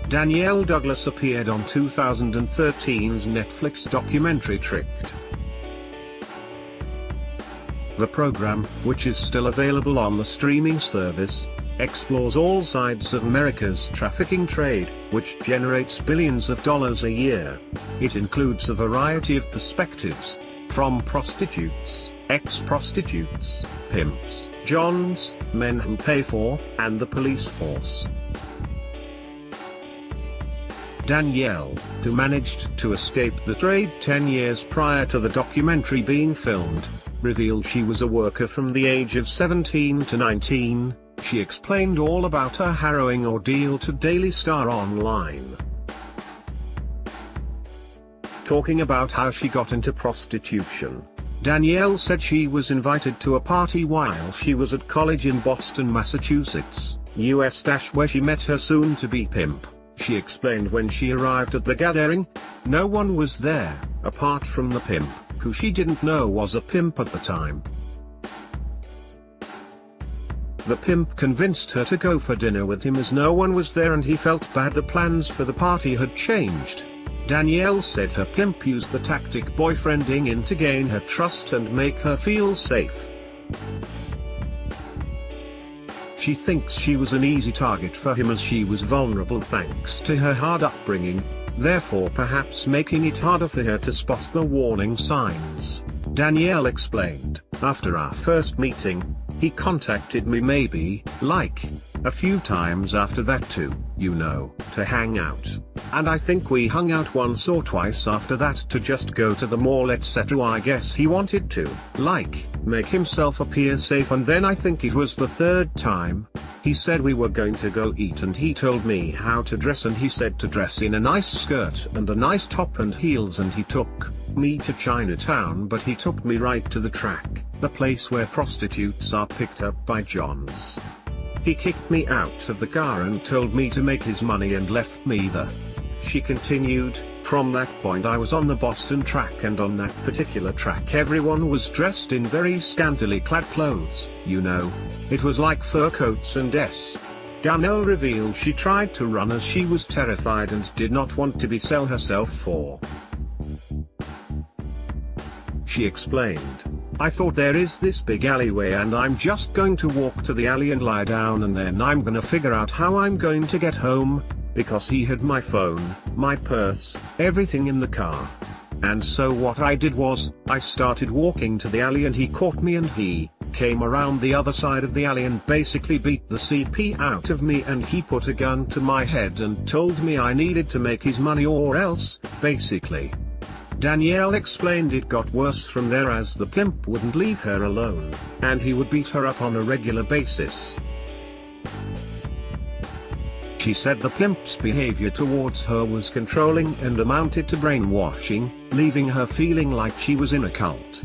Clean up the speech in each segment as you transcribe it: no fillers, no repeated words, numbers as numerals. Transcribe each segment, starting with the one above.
Danielle Douglas appeared on 2013's Netflix documentary Tricked. The program, which is still available on the streaming service, explores all sides of America's trafficking trade, which generates billions of dollars a year. It includes a variety of perspectives, from prostitutes, ex-prostitutes, pimps, johns, men who pay for, and the police force. Danielle, who managed to escape the trade 10 years prior to the documentary being filmed, revealed she was a worker from the age of 17 to 19. She explained all about her harrowing ordeal to Daily Star Online. Talking about how she got into prostitution, Danielle said she was invited to a party while she was at college in Boston, Massachusetts, US. Where she met her soon-to-be pimp. She explained when she arrived at the gathering, no one was there, apart from the pimp, who she didn't know was a pimp at the time. The pimp convinced her to go for dinner with him as no one was there and he felt bad the plans for the party had changed. Danielle said her pimp used the tactic boyfriending in to gain her trust and make her feel safe. She thinks she was an easy target for him as she was vulnerable thanks to her hard upbringing, therefore perhaps making it harder for her to spot the warning signs. Danielle explained, after our first meeting, he contacted me maybe, a few times after that too, to hang out. And I think we hung out once or twice after that to just go to the mall etc. I guess he wanted to, make himself appear safe, and then I think it was the third time, he said we were going to go eat and he told me how to dress and he said to dress in a nice skirt and a nice top and heels, and he took me to Chinatown, but he took me right to the track, the place where prostitutes are picked up by johns. He kicked me out of the car and told me to make his money and left me there. She continued, from that point I was on the Boston track, and on that particular track everyone was dressed in very scantily clad clothes, It was like fur coats and Danielle revealed she tried to run as she was terrified and did not want to sell herself for. She explained, I thought there is this big alleyway and I'm just going to walk to the alley and lie down and then I'm gonna figure out how I'm going to get home, because he had my phone, my purse, everything in the car. And so what I did was, I started walking to the alley and he caught me and he came around the other side of the alley and basically beat the CP out of me, and he put a gun to my head and told me I needed to make his money or else, basically. Danielle explained it got worse from there as the pimp wouldn't leave her alone, and he would beat her up on a regular basis. She said the pimp's behavior towards her was controlling and amounted to brainwashing, leaving her feeling like she was in a cult.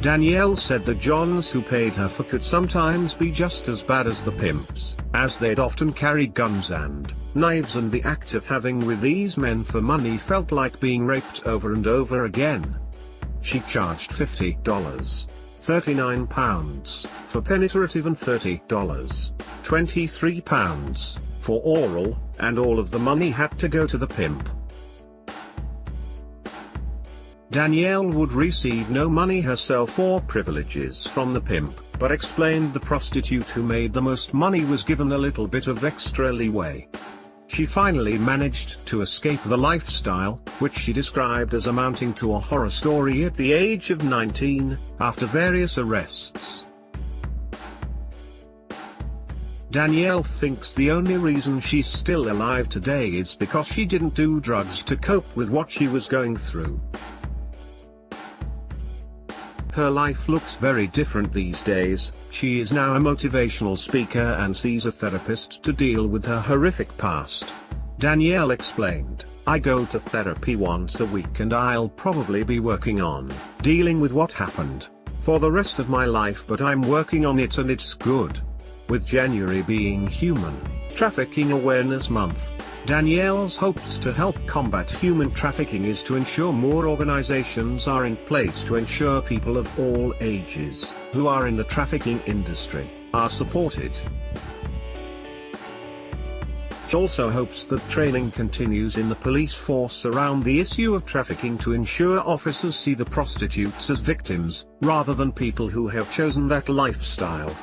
Danielle said the johns who paid her for could sometimes be just as bad as the pimps, as they'd often carry guns and knives, and the act of having with these men for money felt like being raped over and over again. She charged $50, £39 for penetrative and $30, £23 for oral, and all of the money had to go to the pimp. Danielle would receive no money herself or privileges from the pimp, but explained the prostitute who made the most money was given a little bit of extra leeway. She finally managed to escape the lifestyle, which she described as amounting to a horror story, at the age of 19, after various arrests. Danielle thinks the only reason she's still alive today is because she didn't do drugs to cope with what she was going through. Her life looks very different these days. She is now a motivational speaker and sees a therapist to deal with her horrific past. Danielle explained, I go to therapy once a week and I'll probably be working on dealing with what happened for the rest of my life, but I'm working on it and it's good. With January being Human Trafficking Awareness Month, Danielle's hopes to help combat human trafficking is to ensure more organizations are in place to ensure people of all ages, who are in the trafficking industry, are supported. She also hopes that training continues in the police force around the issue of trafficking to ensure officers see the prostitutes as victims, rather than people who have chosen that lifestyle.